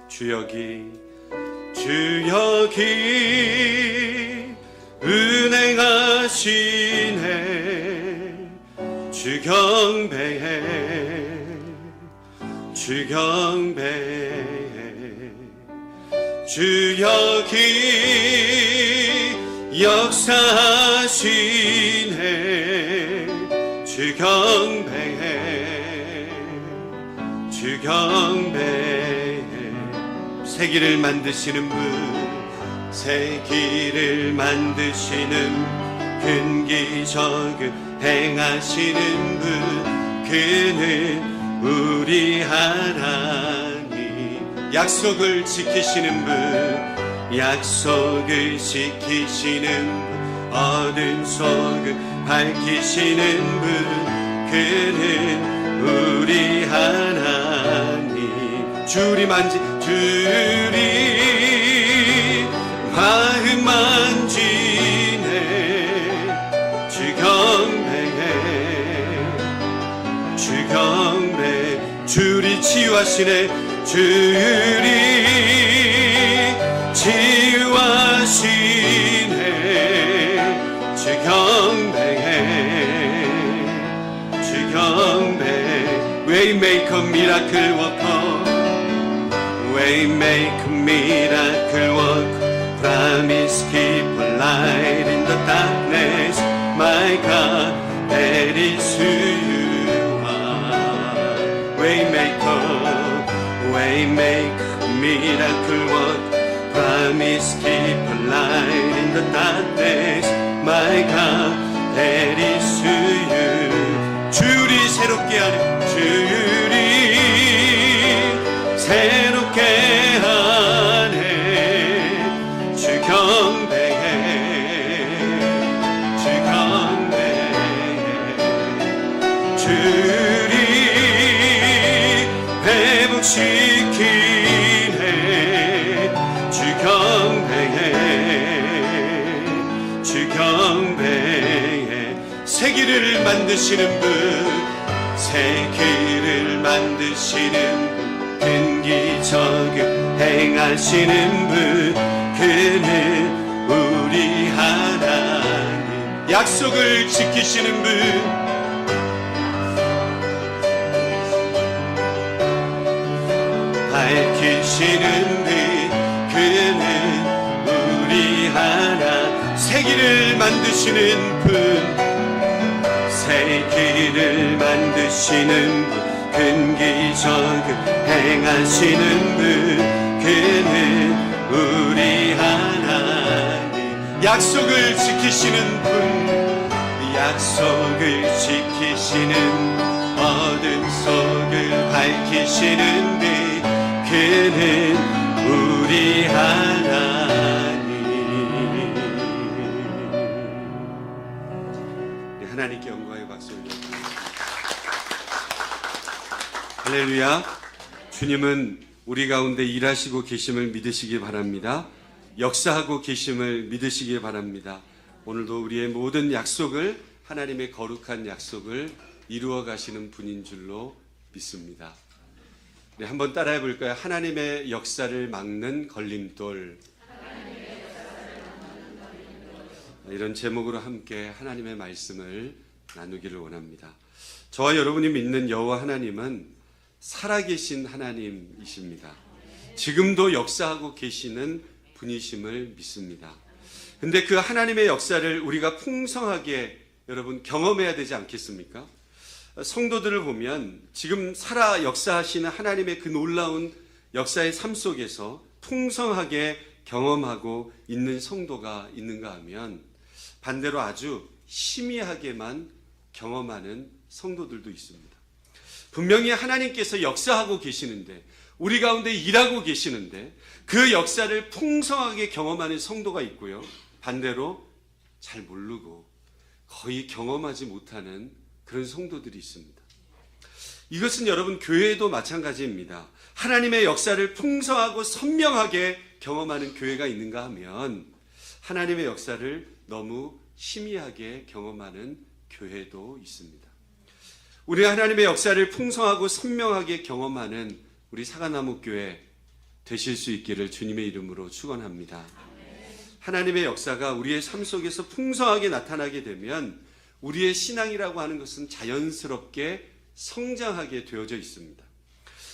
주여기 은행하시네. 주 경배해, 주 경배해. 주 여기 역사하시네. 주 경배해, 주 경배해. 세기를 만드시는 분, 세기를 만드시는 근기적을 행하시는 분, 그는 우리 하나님. 약속을 지키시는 분, 약속을 지키시는 분, 어둠 속을 밝히시는 분, 그는 우리 하나님. 주리 만지, 주리 마음 만지네. 주 경배해, 주 경배. 주리 치유하시네. 주리 치유하시네. 주 경배해, 주 경배. Waymaker, miracle worker, Waymaker, miracle worker, promise keeper, light in the darkness. My God, that is who you are. Waymaker, Waymaker, miracle worker, promise keeper, light in the darkness. My God, that is who you. 주리 새롭게 하네, 주리 새롭게 하네. 주 경배해, 주 경배해. 주리 회복시키네. 주 경배해, 주 경배해. 세기를 만드시는 분, 세기를 만드시는 분, 근기적을 행하시는 분, 그는 우리 하나님. 약속을 지키시는 분, 밝히시는 분, 그는 우리 하나. 세기를 만드시는 분, 세기를 만드시는 분, 근기적을 행하시는 분, 그는 우리 하나님. 약속을 지키시는 분, 약속을 지키시는, 어둠 속을 밝히시는 분, 그는 우리 하나님. 하나님께 영광의 박수 올려드립니다. 할렐루야. 주님은 우리 가운데 일하시고 계심을 믿으시기 바랍니다. 역사하고 계심을 믿으시기 바랍니다. 오늘도 우리의 모든 약속을, 하나님의 거룩한 약속을 이루어 가시는 분인 줄로 믿습니다. 네, 한번 따라해 볼까요? 하나님의 역사를 막는 걸림돌. 이런 제목으로 함께 하나님의 말씀을 나누기를 원합니다. 저와 여러분이 믿는 여호와 하나님은 살아계신 하나님이십니다. 지금도 역사하고 계시는 분이심을 믿습니다. 근데 그 하나님의 역사를 우리가 풍성하게 여러분 경험해야 되지 않겠습니까? 성도들을 보면 지금 살아 역사하시는 하나님의 그 놀라운 역사의 삶 속에서 풍성하게 경험하고 있는 성도가 있는가 하면 반대로 아주 희미하게만 경험하는 성도들도 있습니다. 분명히 하나님께서 역사하고 계시는데, 우리 가운데 일하고 계시는데 그 역사를 풍성하게 경험하는 성도가 있고요, 반대로 잘 모르고 거의 경험하지 못하는 그런 성도들이 있습니다. 이것은 여러분 교회도 마찬가지입니다. 하나님의 역사를 풍성하고 선명하게 경험하는 교회가 있는가 하면 하나님의 역사를 너무 희미하게 경험하는 교회도 있습니다. 우리가 하나님의 역사를 풍성하고 선명하게 경험하는 우리 사과나무 교회 되실 수 있기를 주님의 이름으로 축원합니다. 하나님의 역사가 우리의 삶 속에서 풍성하게 나타나게 되면 우리의 신앙이라고 하는 것은 자연스럽게 성장하게 되어져 있습니다.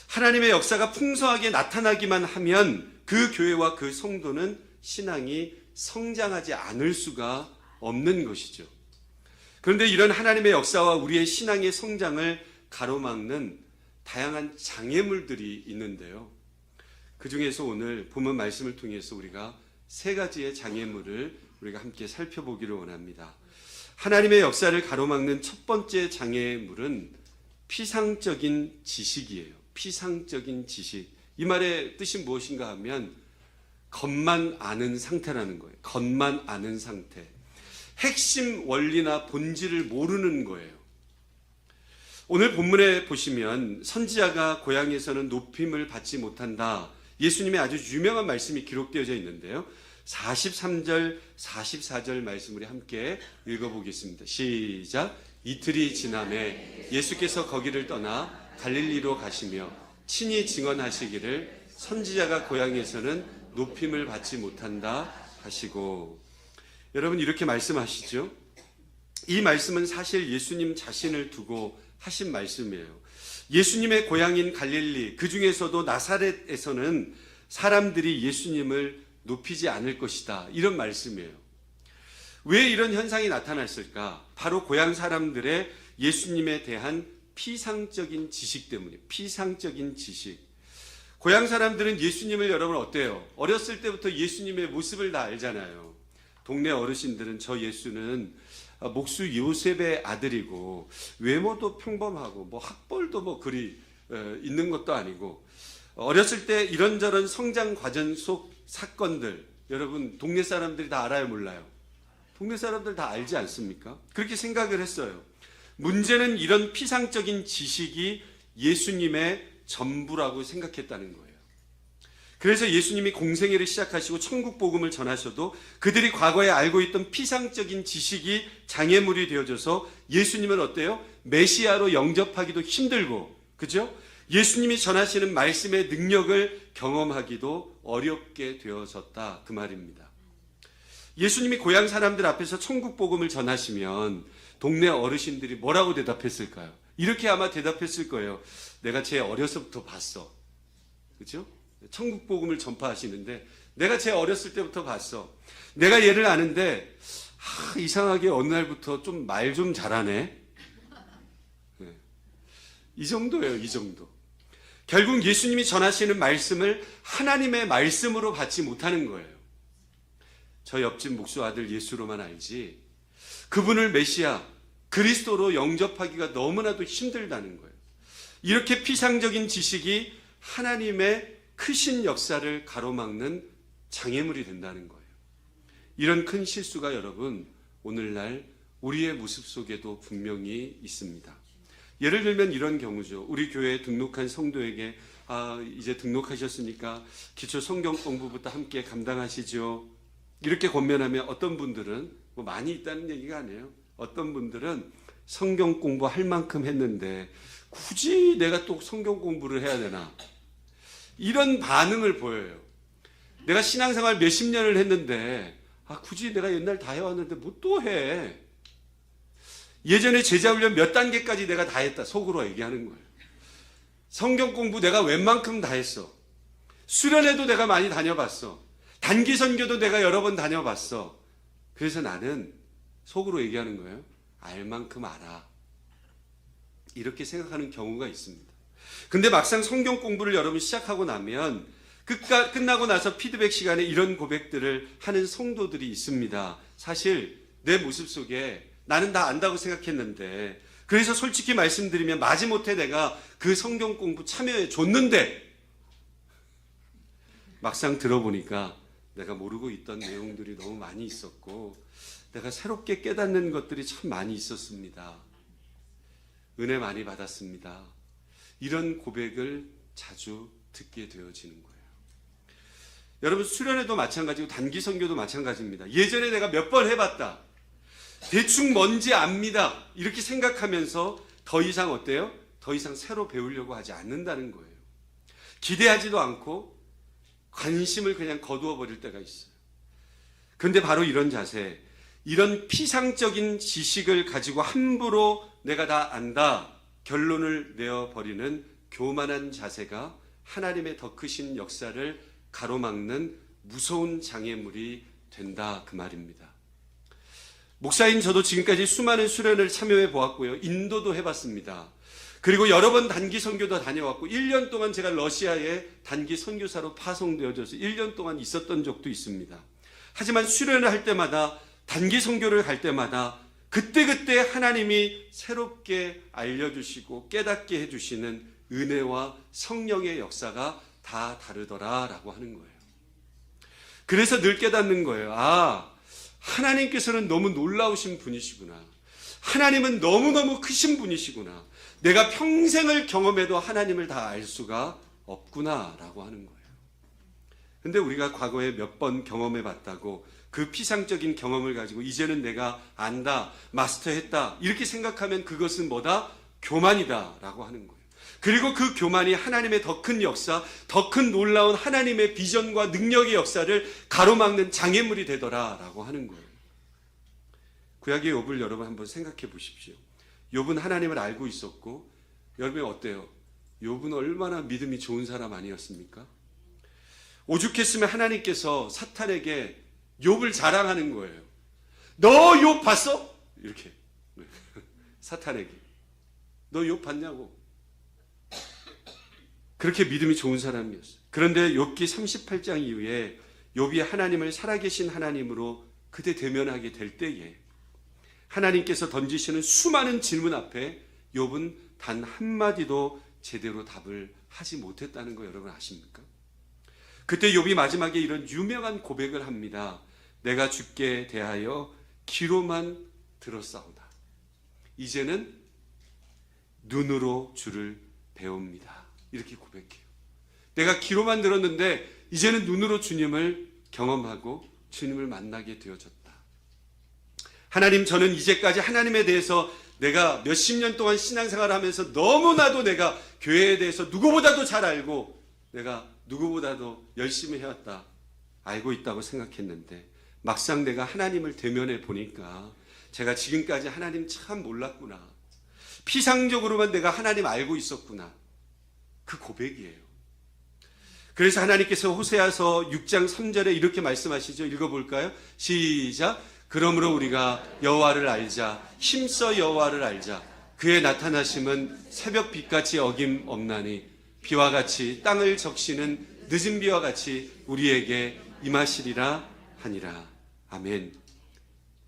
하나님의 역사가 풍성하게 나타나기만 하면 그 교회와 그 성도는 신앙이 성장하지 않을 수가 없는 것이죠. 그런데 이런 하나님의 역사와 우리의 신앙의 성장을 가로막는 다양한 장애물들이 있는데요. 그 중에서 오늘 본문 말씀을 통해서 우리가 세 가지의 장애물을 우리가 함께 살펴보기를 원합니다. 하나님의 역사를 가로막는 첫 번째 장애물은 피상적인 지식이에요. 피상적인 지식. 이 말의 뜻이 무엇인가 하면 겉만 아는 상태라는 거예요. 겉만 아는 상태. 핵심 원리나 본질을 모르는 거예요. 오늘 본문에 보시면 선지자가 고향에서는 높임을 받지 못한다. 예수님의 아주 유명한 말씀이 기록되어져 있는데요. 43절, 44절 말씀 우리 함께 읽어보겠습니다. 시작. 이틀이 지남에 예수께서 거기를 떠나 갈릴리로 가시며 친히 증언하시기를 선지자가 고향에서는 높임을 받지 못한다 하시고, 여러분 이렇게 말씀하시죠. 이 말씀은 사실 예수님 자신을 두고 하신 말씀이에요. 예수님의 고향인 갈릴리, 그 중에서도 나사렛에서는 사람들이 예수님을 높이지 않을 것이다, 이런 말씀이에요. 왜 이런 현상이 나타났을까? 바로 고향 사람들의 예수님에 대한 피상적인 지식 때문에. 피상적인 지식. 고향 사람들은 예수님을 여러분 어때요? 어렸을 때부터 예수님의 모습을 다 알잖아요. 동네 어르신들은 저 예수는 목수 요셉의 아들이고 외모도 평범하고 뭐 학벌도 뭐 그리 있는 것도 아니고, 어렸을 때 이런저런 성장 과정 속 사건들 여러분 동네 사람들이 다 알아요, 몰라요? 동네 사람들 다 알지 않습니까? 그렇게 생각을 했어요. 문제는 이런 피상적인 지식이 예수님의 전부라고 생각했다는 거예요. 그래서 예수님이 공생애를 시작하시고 천국 복음을 전하셔도 그들이 과거에 알고 있던 피상적인 지식이 장애물이 되어져서 예수님은 어때요? 메시아로 영접하기도 힘들고, 그죠? 예수님이 전하시는 말씀의 능력을 경험하기도 어렵게 되어졌다, 그 말입니다. 예수님이 고향 사람들 앞에서 천국 복음을 전하시면 동네 어르신들이 뭐라고 대답했을까요? 이렇게 아마 대답했을 거예요. 내가 쟤 어려서부터 봤어. 그죠? 천국 복음을 전파하시는데 내가 쟤 어렸을 때부터 봤어. 내가 얘를 아는데 이상하게 어느 날부터 좀 말 좀 잘하네. 네. 이 정도예요, 이 정도. 결국 예수님이 전하시는 말씀을 하나님의 말씀으로 받지 못하는 거예요. 저 옆집 목수 아들 예수로만 알지 그분을 메시아, 그리스도로 영접하기가 너무나도 힘들다는 거예요. 이렇게 피상적인 지식이 하나님의 크신 역사를 가로막는 장애물이 된다는 거예요. 이런 큰 실수가 여러분 오늘날 우리의 모습 속에도 분명히 있습니다. 예를 들면 이런 경우죠. 우리 교회에 등록한 성도에게 이제 등록하셨으니까 기초 성경 공부부터 함께 감당하시죠. 이렇게 권면하면 어떤 분들은 뭐 많이 있다는 얘기가 아니에요. 어떤 분들은 성경 공부할 만큼 했는데 굳이 내가 또 성경 공부를 해야 되나? 이런 반응을 보여요. 내가 신앙생활 몇십 년을 했는데 굳이 내가 옛날 다 해왔는데 뭐 또 해? 예전에 제자훈련 몇 단계까지 내가 다 했다, 속으로 얘기하는 거예요. 성경 공부 내가 웬만큼 다 했어. 수련회도 내가 많이 다녀봤어. 단기 선교도 내가 여러 번 다녀봤어. 그래서 나는 속으로 얘기하는 거예요. 알 만큼 알아. 이렇게 생각하는 경우가 있습니다. 근데 막상 성경 공부를 여러분 시작하고 나면 끝나고 나서 피드백 시간에 이런 고백들을 하는 성도들이 있습니다. 사실 내 모습 속에 나는 다 안다고 생각했는데, 그래서 솔직히 말씀드리면 마지못해 내가 그 성경 공부 참여해 줬는데 막상 들어보니까 내가 모르고 있던 내용들이 너무 많이 있었고 내가 새롭게 깨닫는 것들이 참 많이 있었습니다. 은혜 많이 받았습니다. 이런 고백을 자주 듣게 되어지는 거예요. 여러분 수련회도 마찬가지고 단기 선교도 마찬가지입니다. 예전에 내가 몇 번 해봤다. 대충 뭔지 압니다. 이렇게 생각하면서 더 이상 어때요? 더 이상 새로 배우려고 하지 않는다는 거예요. 기대하지도 않고 관심을 그냥 거두어 버릴 때가 있어요. 그런데 바로 이런 자세, 이런 피상적인 지식을 가지고 함부로 내가 다 안다 결론을 내어버리는 교만한 자세가 하나님의 더 크신 역사를 가로막는 무서운 장애물이 된다, 그 말입니다. 목사인 저도 지금까지 수많은 수련을 참여해 보았고요. 인도도 해봤습니다. 그리고 여러 번 단기 선교도 다녀왔고 1년 동안 제가 러시아에 단기 선교사로 파송되어져서 1년 동안 있었던 적도 있습니다. 하지만 수련을 할 때마다, 단기 선교를 갈 때마다 그때그때 하나님이 새롭게 알려주시고 깨닫게 해주시는 은혜와 성령의 역사가 다 다르더라라고 하는 거예요. 그래서 늘 깨닫는 거예요. 아, 하나님께서는 너무 놀라우신 분이시구나. 하나님은 너무너무 크신 분이시구나. 내가 평생을 경험해도 하나님을 다 알 수가 없구나라고 하는 거예요. 근데 우리가 과거에 몇 번 경험해 봤다고 그 피상적인 경험을 가지고 이제는 내가 안다, 마스터했다 이렇게 생각하면 그것은 뭐다? 교만이다라고 하는 거예요. 그리고 그 교만이 하나님의 더 큰 역사, 더 큰 놀라운 하나님의 비전과 능력의 역사를 가로막는 장애물이 되더라라고 하는 거예요. 구약의 욥을 여러분 한번 생각해 보십시오. 욥은 하나님을 알고 있었고, 여러분 어때요? 욥은 얼마나 믿음이 좋은 사람 아니었습니까? 오죽했으면 하나님께서 사탄에게 욥을 자랑하는 거예요. 너 욥 봤어? 이렇게 사탄에게 너 욥 봤냐고. 그렇게 믿음이 좋은 사람이었어요. 그런데 욥기 38장 이후에 욥이 하나님을 살아계신 하나님으로 그대 대면하게 될 때에 하나님께서 던지시는 수많은 질문 앞에 욥은 단 한마디도 제대로 답을 하지 못했다는 거 여러분 아십니까? 그때 욥이 마지막에 이런 유명한 고백을 합니다. 내가 주께 대하여 귀로만 들었사오다. 이제는 눈으로 주를 배웁니다. 이렇게 고백해요. 내가 귀로만 들었는데 이제는 눈으로 주님을 경험하고 주님을 만나게 되어졌다. 하나님, 저는 이제까지 하나님에 대해서 내가 몇십 년 동안 신앙생활을 하면서 너무나도 내가 교회에 대해서 누구보다도 잘 알고 내가 누구보다도 열심히 해왔다, 알고 있다고 생각했는데 막상 내가 하나님을 대면해 보니까 제가 지금까지 하나님 참 몰랐구나. 피상적으로만 내가 하나님 알고 있었구나. 그 고백이에요. 그래서 하나님께서 호세아서 6장 3절에 이렇게 말씀하시죠. 읽어볼까요? 시작. 그러므로 우리가 여호와를 알자. 힘써 여호와를 알자. 그의 나타나심은 새벽 빛같이 어김없나니 비와 같이 땅을 적시는 늦은 비와 같이 우리에게 임하시리라 하니라. 아멘.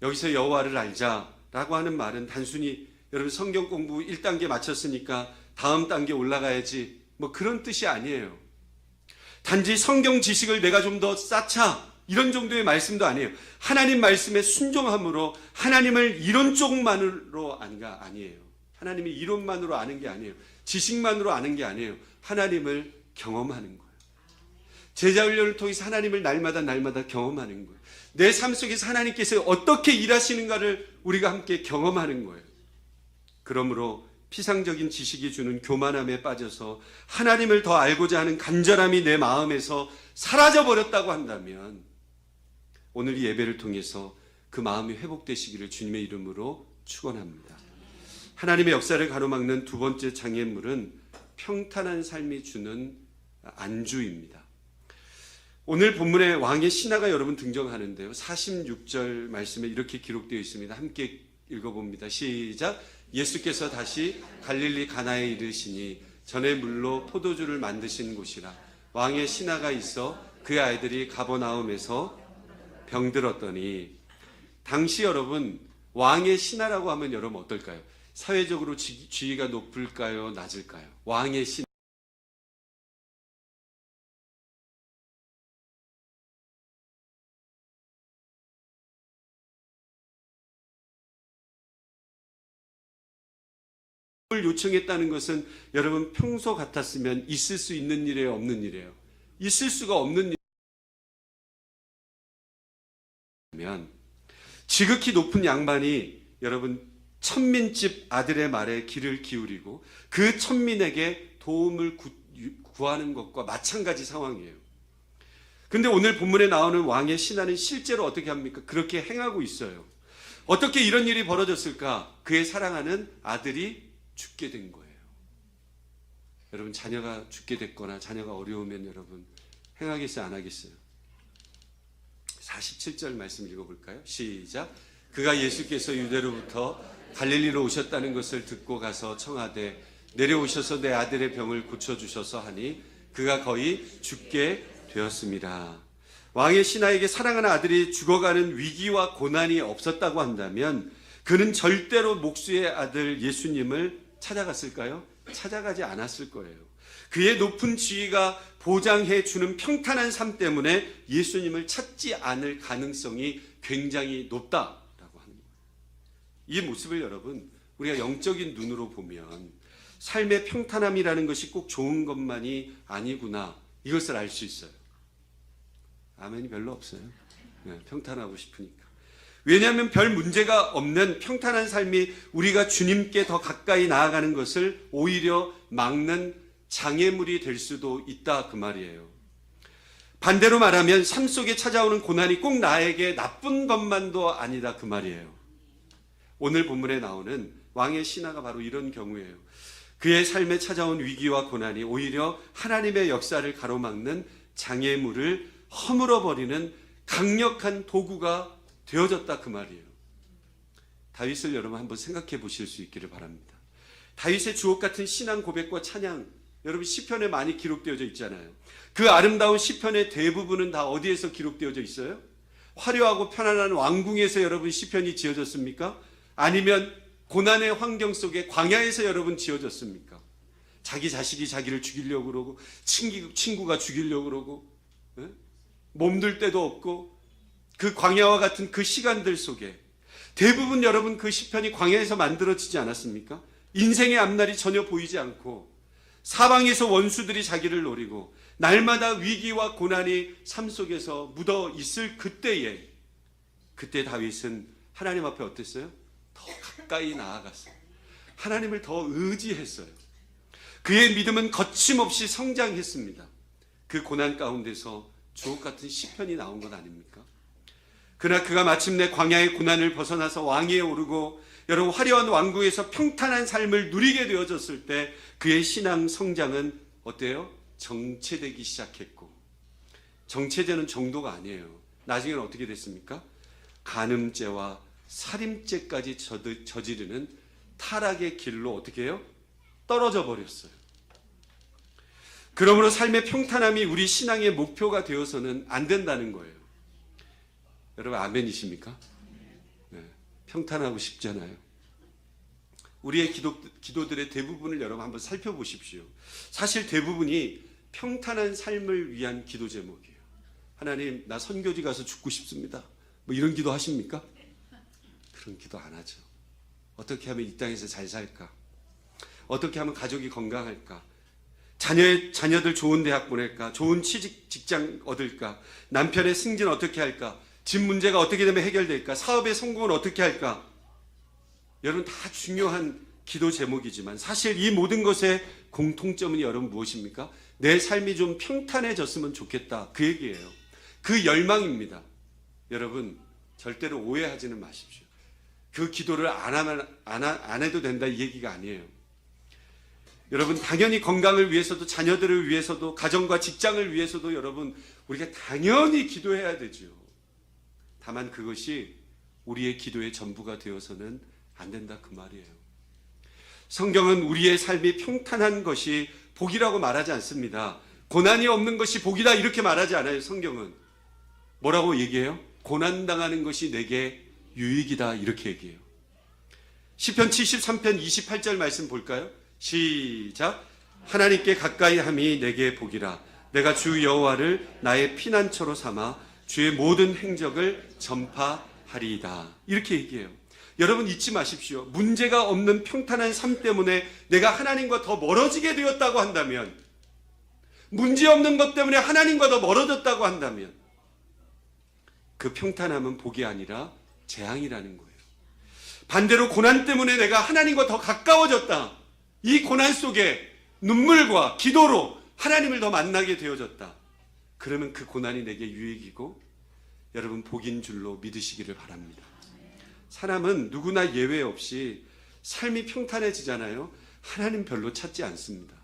여기서 여호와를 알자라고 하는 말은 단순히 여러분 성경 공부 1단계 마쳤으니까 다음 단계 올라가야지 뭐 그런 뜻이 아니에요. 단지 성경 지식을 내가 좀 더 쌓자 이런 정도의 말씀도 아니에요. 하나님 말씀에 순종함으로 하나님을 이론 쪽만으로 아는 게 아니에요. 하나님이 이론만으로 아는 게 아니에요. 지식만으로 아는 게 아니에요. 하나님을 경험하는 거예요. 제자훈련을 통해서 하나님을 날마다 경험하는 거예요. 내 삶 속에서 하나님께서 어떻게 일하시는가를 우리가 함께 경험하는 거예요. 그러므로 피상적인 지식이 주는 교만함에 빠져서 하나님을 더 알고자 하는 간절함이 내 마음에서 사라져버렸다고 한다면 오늘 이 예배를 통해서 그 마음이 회복되시기를 주님의 이름으로 축원합니다. 하나님의 역사를 가로막는 두 번째 장애물은 평탄한 삶이 주는 안주입니다. 오늘 본문에 왕의 신하가 여러분 등장하는데요. 46절 말씀에 이렇게 기록되어 있습니다. 함께 읽어봅니다. 시작. 예수께서 다시 갈릴리 가나에 이르시니 전에 물로 포도주를 만드신 곳이라. 왕의 신하가 있어 그의 아이들이 가버나움에서 병들었더니. 당시 여러분 왕의 신하라고 하면 여러분 어떨까요? 사회적으로 지위가 높을까요? 낮을까요? 왕의 신하. 요청했다는 것은 여러분 평소 같았으면 있을 수 있는 일이에요, 없는 일이에요? 있을 수가 없는 일이면 지극히 높은 양반이 여러분 천민집 아들의 말에 귀를 기울이고 그 천민에게 도움을 구하는 것과 마찬가지 상황이에요. 근데 오늘 본문에 나오는 왕의 신하는 실제로 어떻게 합니까? 그렇게 행하고 있어요. 어떻게 이런 일이 벌어졌을까? 그의 사랑하는 아들이 죽게 된 거예요. 여러분, 자녀가 죽게 됐거나 자녀가 어려우면 여러분 행하겠어요, 안 하겠어요? 47절 말씀 읽어볼까요? 시작. 그가 예수께서 유대로부터 갈릴리로 오셨다는 것을 듣고 가서 청하되 내려오셔서 내 아들의 병을 고쳐주셔서 하니 그가 거의 죽게 되었습니다. 왕의 신하에게 사랑하는 아들이 죽어가는 위기와 고난이 없었다고 한다면 그는 절대로 목수의 아들 예수님을 찾아갔을까요? 찾아가지 않았을 거예요. 그의 높은 지위가 보장해 주는 평탄한 삶 때문에 예수님을 찾지 않을 가능성이 굉장히 높다라고 하는 거예요. 이 모습을 여러분 우리가 영적인 눈으로 보면 삶의 평탄함이라는 것이 꼭 좋은 것만이 아니구나, 이것을 알 수 있어요. 아멘이 별로 없어요. 네, 평탄하고 싶으니까. 왜냐하면 별 문제가 없는 평탄한 삶이 우리가 주님께 더 가까이 나아가는 것을 오히려 막는 장애물이 될 수도 있다, 그 말이에요. 반대로 말하면 삶 속에 찾아오는 고난이 꼭 나에게 나쁜 것만도 아니다, 그 말이에요. 오늘 본문에 나오는 왕의 신하가 바로 이런 경우예요. 그의 삶에 찾아온 위기와 고난이 오히려 하나님의 역사를 가로막는 장애물을 허물어버리는 강력한 도구가 되어졌다, 그 말이에요. 다윗을 여러분 한번 생각해 보실 수 있기를 바랍니다. 다윗의 주옥 같은 신앙 고백과 찬양, 여러분 시편에 많이 기록되어져 있잖아요. 그 아름다운 시편의 대부분은 다 어디에서 기록되어져 있어요? 화려하고 편안한 왕궁에서 여러분 시편이 지어졌습니까? 아니면 고난의 환경 속에 광야에서 여러분 지어졌습니까? 자기 자식이 자기를 죽이려고 그러고 친구가 죽이려고 그러고, 네? 몸둘 데도 없고 그 광야와 같은 그 시간들 속에 대부분 여러분 그 시편이 광야에서 만들어지지 않았습니까? 인생의 앞날이 전혀 보이지 않고 사방에서 원수들이 자기를 노리고 날마다 위기와 고난이 삶 속에서 묻어 있을 그때 다윗은 하나님 앞에 어땠어요? 더 가까이 나아갔어요. 하나님을 더 의지했어요. 그의 믿음은 거침없이 성장했습니다. 그 고난 가운데서 주옥 같은 시편이 나온 것 아닙니까? 그러나 그가 마침내 광야의 고난을 벗어나서 왕위에 오르고 여러분 화려한 왕궁에서 평탄한 삶을 누리게 되어졌을 때 그의 신앙 성장은 어때요? 정체되기 시작했고, 정체되는 정도가 아니에요. 나중에는 어떻게 됐습니까? 간음죄와 살인죄까지 저지르는 타락의 길로 어떻게 해요? 떨어져 버렸어요. 그러므로 삶의 평탄함이 우리 신앙의 목표가 되어서는 안 된다는 거예요. 여러분 아멘이십니까? 네, 평탄하고 싶잖아요. 우리의 기도들의 대부분을 여러분 한번 살펴보십시오. 사실 대부분이 평탄한 삶을 위한 기도 제목이에요. 하나님, 나 선교지 가서 죽고 싶습니다. 뭐 이런 기도 하십니까? 그런 기도 안 하죠. 어떻게 하면 이 땅에서 잘 살까? 어떻게 하면 가족이 건강할까? 자녀들 좋은 대학 보낼까? 좋은 직장 얻을까? 남편의 승진 어떻게 할까? 집 문제가 어떻게 되면 해결될까? 사업의 성공은 어떻게 할까? 여러분 다 중요한 기도 제목이지만 사실 이 모든 것의 공통점은 여러분 무엇입니까? 내 삶이 좀 평탄해졌으면 좋겠다, 그 얘기예요. 그 열망입니다. 여러분 절대로 오해하지는 마십시오. 그 기도를 안 해도 된다, 이 얘기가 아니에요. 여러분 당연히 건강을 위해서도 자녀들을 위해서도 가정과 직장을 위해서도 여러분 우리가 당연히 기도해야 되죠. 다만 그것이 우리의 기도의 전부가 되어서는 안 된다, 그 말이에요. 성경은 우리의 삶이 평탄한 것이 복이라고 말하지 않습니다. 고난이 없는 것이 복이다 이렇게 말하지 않아요. 성경은 뭐라고 얘기해요? 고난당하는 것이 내게 유익이다 이렇게 얘기해요. 시편 73편 28절 말씀 볼까요? 시작. 하나님께 가까이 함이 내게 복이라. 내가 주 여호와를 나의 피난처로 삼아 주의 모든 행적을 전파하리이다 이렇게 얘기해요. 여러분 잊지 마십시오. 문제가 없는 평탄한 삶 때문에 내가 하나님과 더 멀어지게 되었다고 한다면, 문제 없는 것 때문에 하나님과 더 멀어졌다고 한다면 그 평탄함은 복이 아니라 재앙이라는 거예요. 반대로 고난 때문에 내가 하나님과 더 가까워졌다, 이 고난 속에 눈물과 기도로 하나님을 더 만나게 되어졌다. 그러면 그 고난이 내게 유익이고 여러분 복인 줄로 믿으시기를 바랍니다. 사람은 누구나 예외 없이 삶이 평탄해지잖아요. 하나님 별로 찾지 않습니다.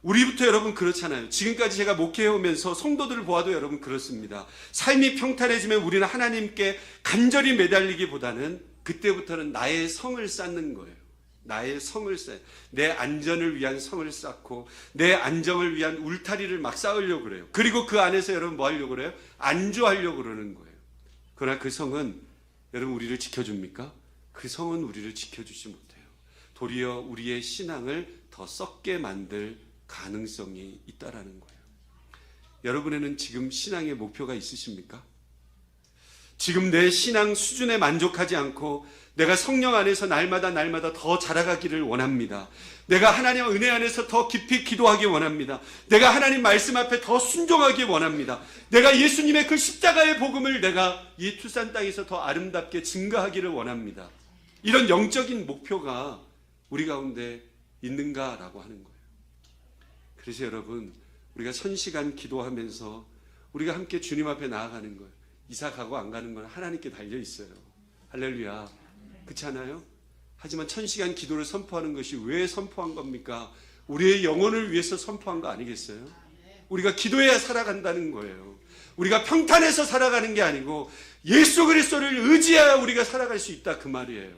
우리부터 여러분 그렇잖아요. 지금까지 제가 목회해오면서 성도들을 보아도 여러분 그렇습니다. 삶이 평탄해지면 우리는 하나님께 간절히 매달리기보다는 그때부터는 나의 성을 쌓는 거예요. 나의 성을 쌓아요. 내 안전을 위한 성을 쌓고 내 안정을 위한 울타리를 막 쌓으려고 그래요. 그리고 그 안에서 여러분 뭐 하려고 그래요? 안주하려고 그러는 거예요. 그러나 그 성은 여러분 우리를 지켜줍니까? 그 성은 우리를 지켜주지 못해요. 도리어 우리의 신앙을 더 썩게 만들 가능성이 있다라는 거예요. 여러분에는 지금 신앙의 목표가 있으십니까? 지금 내 신앙 수준에 만족하지 않고 내가 성령 안에서 날마다 더 자라가기를 원합니다. 내가 하나님의 은혜 안에서 더 깊이 기도하기 원합니다. 내가 하나님 말씀 앞에 더 순종하기 원합니다. 내가 예수님의 그 십자가의 복음을 내가 이 투산 땅에서 더 아름답게 증거하기를 원합니다. 이런 영적인 목표가 우리 가운데 있는가라고 하는 거예요. 그래서 여러분 우리가 1000시간 기도하면서 우리가 함께 주님 앞에 나아가는 거예요. 이사 가고 안 가는 건 하나님께 달려 있어요. 할렐루야. 그렇지 않아요? 하지만 1000시간 기도를 선포하는 것이 왜 선포한 겁니까? 우리의 영혼을 위해서 선포한 거 아니겠어요? 우리가 기도해야 살아간다는 거예요. 우리가 평탄해서 살아가는 게 아니고 예수 그리스도를 의지해야 우리가 살아갈 수 있다 그 말이에요.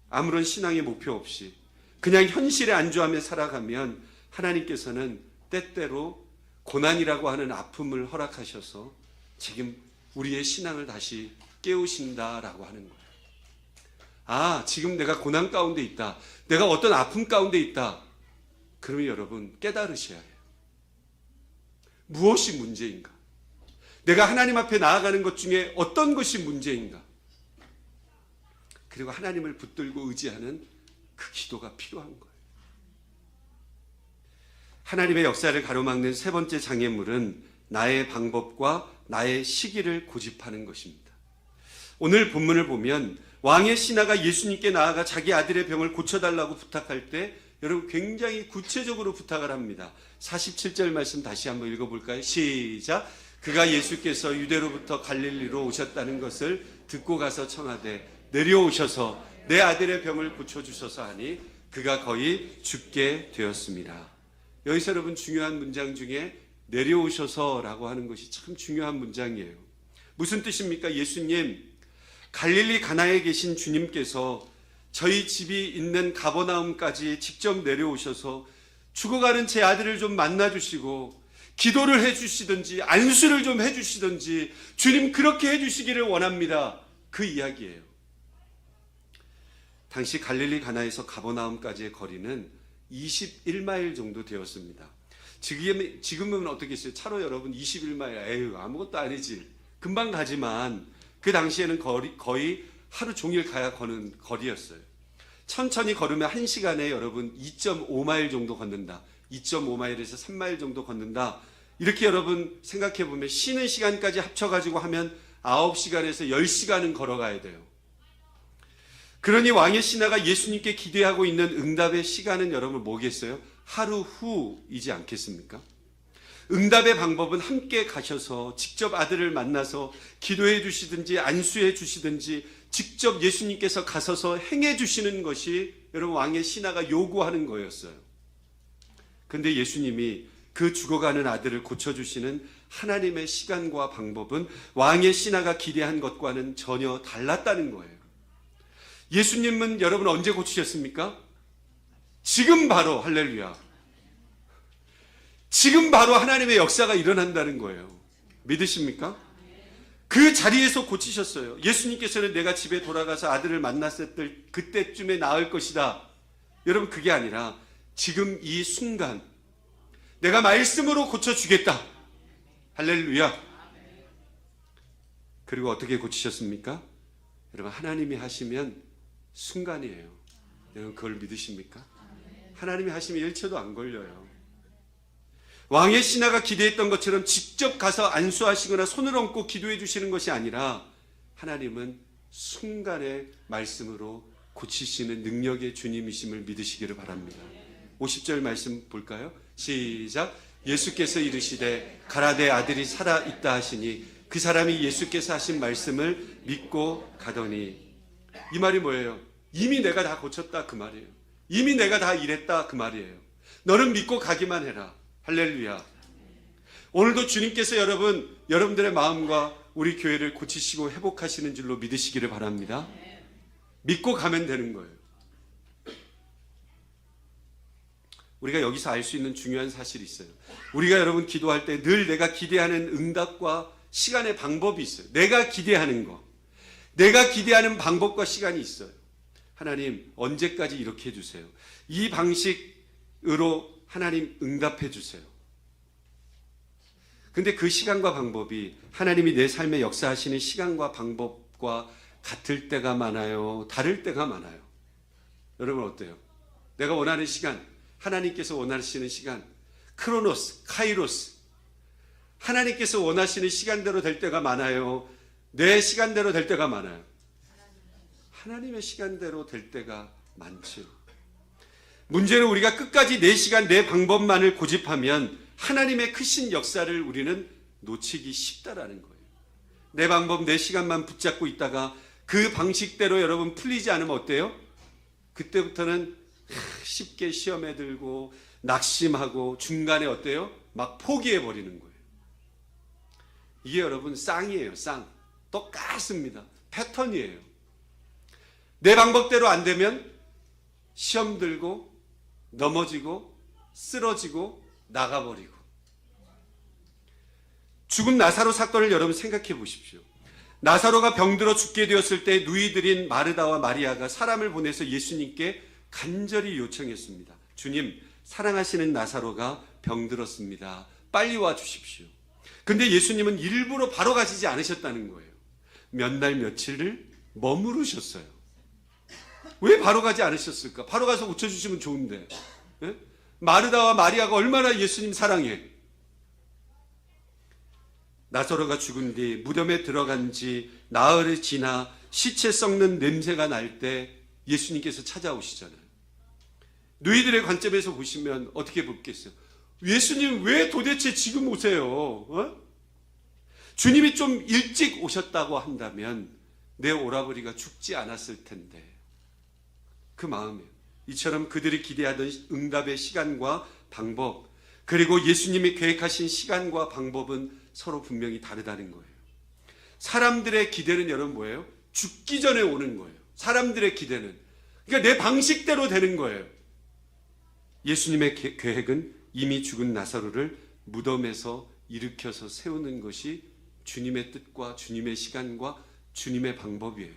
아무런 신앙의 목표 없이 그냥 현실에 안주하며 살아가면 하나님께서는 때때로 고난이라고 하는 아픔을 허락하셔서 지금 우리의 신앙을 다시 깨우신다라고 하는 거예요. 아, 지금 내가 고난 가운데 있다. 내가 어떤 아픔 가운데 있다. 그러면 여러분 깨달으셔야 해요. 무엇이 문제인가? 내가 하나님 앞에 나아가는 것 중에 어떤 것이 문제인가? 그리고 하나님을 붙들고 의지하는 그 기도가 필요한 거예요. 하나님의 역사를 가로막는 세 번째 장애물은 나의 방법과 나의 시기를 고집하는 것입니다. 오늘 본문을 보면 왕의 신하가 예수님께 나아가 자기 아들의 병을 고쳐달라고 부탁할 때 여러분 굉장히 구체적으로 부탁을 합니다. 47절 말씀 다시 한번 읽어볼까요? 시작. 그가 예수께서 유대로부터 갈릴리로 오셨다는 것을 듣고 가서 청하되 내려오셔서 내 아들의 병을 고쳐주소서 하니 그가 거의 죽게 되었습니다. 여기서 여러분 중요한 문장 중에 내려오셔서라고 하는 것이 참 중요한 문장이에요. 무슨 뜻입니까? 예수님, 갈릴리 가나에 계신 주님께서 저희 집이 있는 가버나움까지 직접 내려오셔서 죽어가는 제 아들을 좀 만나주시고 기도를 해주시든지 안수를 좀 해주시든지 주님 그렇게 해주시기를 원합니다. 그 이야기예요. 당시 갈릴리 가나에서 가버나움까지의 거리는 21마일 정도 되었습니다. 지금은 어떻게 했어요? 차로 여러분 21마일, 에휴 아무것도 아니지. 금방 가지만 그 당시에는 거의 하루 종일 가야 거는 거리였어요. 천천히 걸으면 1시간에 여러분 2.5마일 정도 걷는다. 2.5마일에서 3마일 정도 걷는다. 이렇게 여러분 생각해 보면 쉬는 시간까지 합쳐가지고 하면 9시간에서 10시간은 걸어가야 돼요. 그러니 왕의 신하가 예수님께 기대하고 있는 응답의 시간은 여러분 뭐겠어요? 하루 후이지 않겠습니까? 응답의 방법은 함께 가셔서 직접 아들을 만나서 기도해 주시든지 안수해 주시든지 직접 예수님께서 가서서 행해 주시는 것이 여러분 왕의 신하가 요구하는 거였어요. 그런데 예수님이 그 죽어가는 아들을 고쳐주시는 하나님의 시간과 방법은 왕의 신하가 기대한 것과는 전혀 달랐다는 거예요. 예수님은 여러분 언제 고치셨습니까? 지금 바로. 할렐루야. 지금 바로 하나님의 역사가 일어난다는 거예요. 믿으십니까? 그 자리에서 고치셨어요. 예수님께서는 내가 집에 돌아가서 아들을 만났을 때 그때쯤에 나을 것이다. 여러분 그게 아니라 지금 이 순간 내가 말씀으로 고쳐주겠다. 할렐루야. 그리고 어떻게 고치셨습니까? 여러분 하나님이 하시면 순간이에요. 여러분 그걸 믿으십니까? 하나님이 하시면 1초도 안 걸려요. 왕의 신하가 기대했던 것처럼 직접 가서 안수하시거나 손을 얹고 기도해 주시는 것이 아니라 하나님은 순간의 말씀으로 고치시는 능력의 주님이심을 믿으시기를 바랍니다. 50절 말씀 볼까요? 시작. 예수께서 이르시되 가라 내 아들이 살아 있다 하시니 그 사람이 예수께서 하신 말씀을 믿고 가더니. 이 말이 뭐예요? 이미 내가 다 고쳤다 그 말이에요. 이미 내가 다 일했다 그 말이에요. 너는 믿고 가기만 해라. 할렐루야. 오늘도 주님께서 여러분들의 마음과 우리 교회를 고치시고 회복하시는 줄로 믿으시기를 바랍니다. 믿고 가면 되는 거예요. 우리가 여기서 알 수 있는 중요한 사실이 있어요. 우리가 여러분 기도할 때 늘 내가 기대하는 응답과 시간의 방법이 있어요. 내가 기대하는 거. 내가 기대하는 방법과 시간이 있어요. 하나님 언제까지 이렇게 해주세요. 이 방식으로 하나님 응답해 주세요. 근데 그 시간과 방법이 하나님이 내 삶에 역사하시는 시간과 방법과 같을 때가 많아요? 다를 때가 많아요? 여러분 어때요? 내가 원하는 시간, 하나님께서 원하시는 시간, 크로노스, 카이로스, 하나님께서 원하시는 시간대로 될 때가 많아요? 내 시간대로 될 때가 많아요? 하나님의 시간대로 될 때가 많죠. 문제는 우리가 끝까지 내 시간, 내 방법만을 고집하면 하나님의 크신 역사를 우리는 놓치기 쉽다라는 거예요. 내 방법, 내 시간만 붙잡고 있다가 그 방식대로 여러분 풀리지 않으면 어때요? 그때부터는 쉽게 시험에 들고 낙심하고 중간에 어때요? 막 포기해버리는 거예요. 이게 여러분 쌍이에요. 쌍. 똑같습니다. 패턴이에요. 내 방법대로 안 되면 시험 들고 넘어지고 쓰러지고 나가버리고. 죽은 나사로 사건을 여러분 생각해 보십시오. 나사로가 병들어 죽게 되었을 때 누이들인 마르다와 마리아가 사람을 보내서 예수님께 간절히 요청했습니다. 주님, 사랑하시는 나사로가 병들었습니다. 빨리 와 주십시오. 근데 예수님은 일부러 바로 가시지 않으셨다는 거예요. 몇 날 며칠을 머무르셨어요. 왜 바로 가지 않으셨을까? 바로 가서 고쳐주시면 좋은데. 예? 마르다와 마리아가 얼마나 예수님 사랑해. 나사로가 죽은 뒤 무덤에 들어간 지 나흘이 지나 시체 썩는 냄새가 날 때 예수님께서 찾아오시잖아요. 너희들의 관점에서 보시면 어떻게 보겠어요? 예수님 왜 도대체 지금 오세요? 어? 주님이 좀 일찍 오셨다고 한다면 내 오라버니가 죽지 않았을 텐데. 그 마음이에요. 이처럼 그들이 기대하던 응답의 시간과 방법, 그리고 예수님이 계획하신 시간과 방법은 서로 분명히 다르다는 거예요. 사람들의 기대는 여러분 뭐예요? 죽기 전에 오는 거예요. 사람들의 기대는. 그러니까 내 방식대로 되는 거예요. 예수님의 계획은 이미 죽은 나사로를 무덤에서 일으켜서 세우는 것이 주님의 뜻과 주님의 시간과 주님의 방법이에요.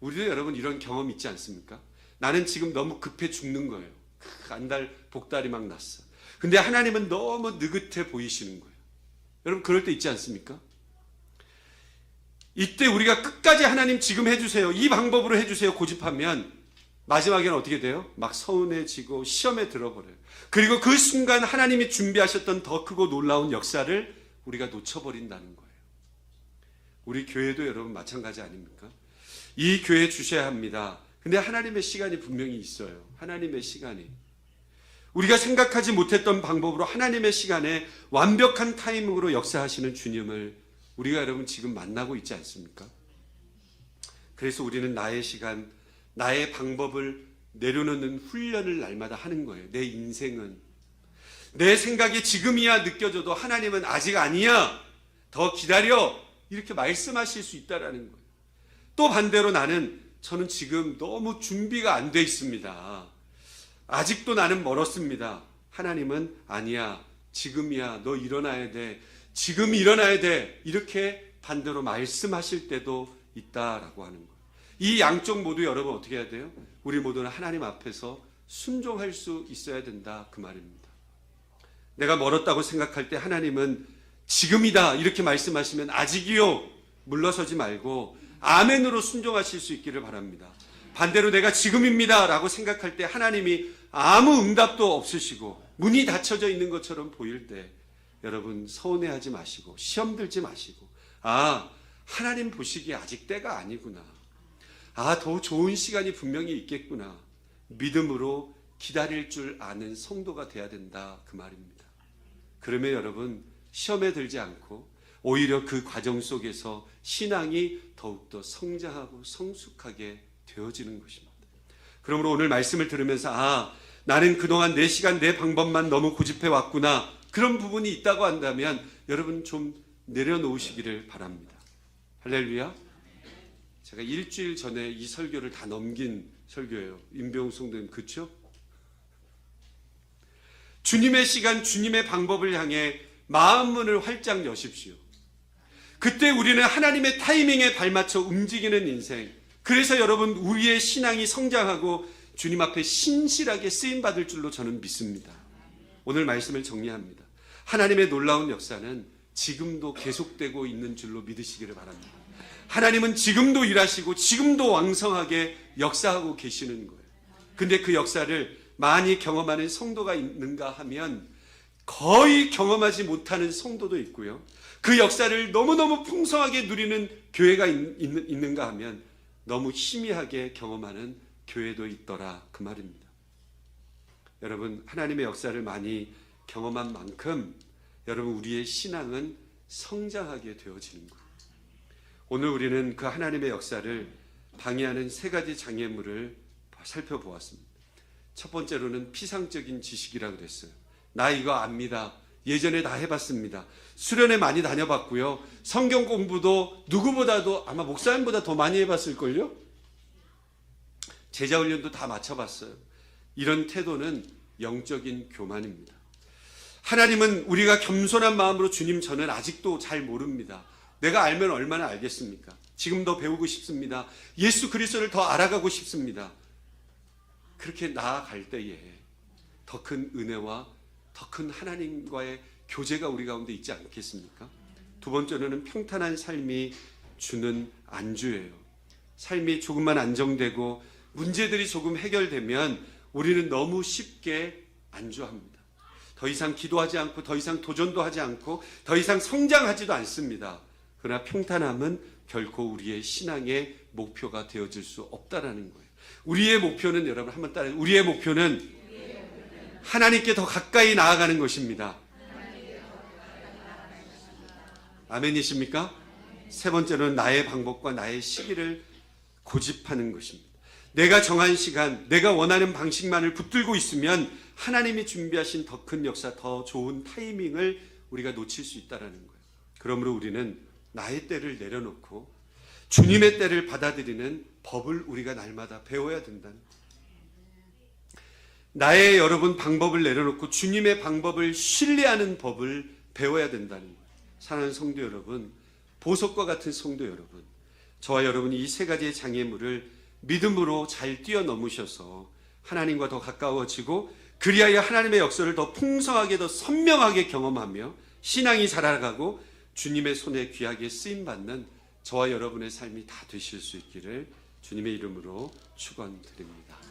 우리도 여러분 이런 경험 있지 않습니까? 나는 지금 너무 급해 죽는 거예요. 안달 복달이 막 났어. 근데 하나님은 너무 느긋해 보이시는 거예요. 여러분 그럴 때 있지 않습니까? 이때 우리가 끝까지 하나님 지금 해주세요, 이 방법으로 해주세요 고집하면 마지막에는 어떻게 돼요? 막 서운해지고 시험에 들어버려요. 그리고 그 순간 하나님이 준비하셨던 더 크고 놀라운 역사를 우리가 놓쳐버린다는 거예요. 우리 교회도 여러분 마찬가지 아닙니까? 이 교회 주셔야 합니다. 근데 하나님의 시간이 분명히 있어요. 하나님의 시간이. 우리가 생각하지 못했던 방법으로 하나님의 시간에 완벽한 타이밍으로 역사하시는 주님을 우리가 여러분 지금 만나고 있지 않습니까? 그래서 우리는 나의 시간, 나의 방법을 내려놓는 훈련을 날마다 하는 거예요. 내 인생은. 내 생각이 지금이야 느껴져도 하나님은 아직 아니야, 더 기다려, 이렇게 말씀하실 수 있다는 거예요. 또 반대로 저는 지금 너무 준비가 안 돼 있습니다. 아직도 나는 멀었습니다. 하나님은 아니야, 지금이야, 너 일어나야 돼, 지금 일어나야 돼, 이렇게 반대로 말씀하실 때도 있다라고 하는 거예요. 이 양쪽 모두 여러분 어떻게 해야 돼요? 우리 모두는 하나님 앞에서 순종할 수 있어야 된다 그 말입니다. 내가 멀었다고 생각할 때 하나님은 지금이다 이렇게 말씀하시면 아직이요 물러서지 말고 아멘으로 순종하실 수 있기를 바랍니다. 반대로 내가 지금입니다 라고 생각할 때 하나님이 아무 응답도 없으시고 문이 닫혀져 있는 것처럼 보일 때 여러분 서운해하지 마시고 시험 들지 마시고, 아, 하나님 보시기에 아직 때가 아니구나, 아, 더 좋은 시간이 분명히 있겠구나, 믿음으로 기다릴 줄 아는 성도가 돼야 된다, 그 말입니다. 그러면 여러분 시험에 들지 않고 오히려 그 과정 속에서 신앙이 더욱더 성장하고 성숙하게 되어지는 것입니다. 그러므로 오늘 말씀을 들으면서 나는 그동안 내 시간 내 방법만 너무 고집해 왔구나, 그런 부분이 있다고 한다면 여러분 좀 내려놓으시기를 바랍니다. 할렐루야. 제가 일주일 전에 이 설교를 다 넘긴 설교예요. 임병우 성도님, 그렇죠? 주님의 시간, 주님의 방법을 향해 마음문을 활짝 여십시오. 그때 우리는 하나님의 타이밍에 발맞춰 움직이는 인생, 그래서 여러분 우리의 신앙이 성장하고 주님 앞에 신실하게 쓰임받을 줄로 저는 믿습니다. 오늘 말씀을 정리합니다. 하나님의 놀라운 역사는 지금도 계속되고 있는 줄로 믿으시기를 바랍니다. 하나님은 지금도 일하시고 지금도 왕성하게 역사하고 계시는 거예요. 근데 그 역사를 많이 경험하는 성도가 있는가 하면 거의 경험하지 못하는 성도도 있고요. 그 역사를 너무너무 풍성하게 누리는 교회가 있는가 하면 너무 희미하게 경험하는 교회도 있더라, 그 말입니다. 여러분 하나님의 역사를 많이 경험한 만큼 여러분 우리의 신앙은 성장하게 되어지는 거예요. 오늘 우리는 그 하나님의 역사를 방해하는 세 가지 장애물을 살펴보았습니다. 첫 번째로는 피상적인 지식이라고 그랬어요. 나 이거 압니다. 예전에 다 해봤습니다. 수련회 많이 다녀봤고요. 성경 공부도 누구보다도 아마 목사님보다 더 많이 해봤을걸요. 제자훈련도 다 마쳐봤어요. 이런 태도는 영적인 교만입니다. 하나님은 우리가 겸손한 마음으로 주님 저는 아직도 잘 모릅니다. 내가 알면 얼마나 알겠습니까? 지금 더 배우고 싶습니다. 예수 그리스도를 더 알아가고 싶습니다. 그렇게 나아갈 때에 더 큰 은혜와 더 큰 하나님과의 교제가 우리 가운데 있지 않겠습니까? 두 번째로는 평탄한 삶이 주는 안주예요. 삶이 조금만 안정되고 문제들이 조금 해결되면 우리는 너무 쉽게 안주합니다. 더 이상 기도하지 않고 더 이상 도전도 하지 않고 더 이상 성장하지도 않습니다. 그러나 평탄함은 결코 우리의 신앙의 목표가 되어질 수 없다라는 거예요. 우리의 목표는 여러분 한번 따라해요. 우리의 목표는 하나님께 더 가까이 나아가는 것입니다. 아멘이십니까? 세 번째로는 나의 방법과 나의 시기를 고집하는 것입니다. 내가 정한 시간, 내가 원하는 방식만을 붙들고 있으면 하나님이 준비하신 더 큰 역사, 더 좋은 타이밍을 우리가 놓칠 수 있다는 거예요. 그러므로 우리는 나의 때를 내려놓고 주님의 때를 받아들이는 법을 우리가 날마다 배워야 된다는 거예요. 나의 여러분 방법을 내려놓고 주님의 방법을 신뢰하는 법을 배워야 된다는 거예요. 사랑하는 성도 여러분, 보석과 같은 성도 여러분, 저와 여러분이 이 세 가지의 장애물을 믿음으로 잘 뛰어넘으셔서 하나님과 더 가까워지고 그리하여 하나님의 역사를 더 풍성하게 더 선명하게 경험하며 신앙이 자라가고 주님의 손에 귀하게 쓰임받는 저와 여러분의 삶이 다 되실 수 있기를 주님의 이름으로 축원드립니다.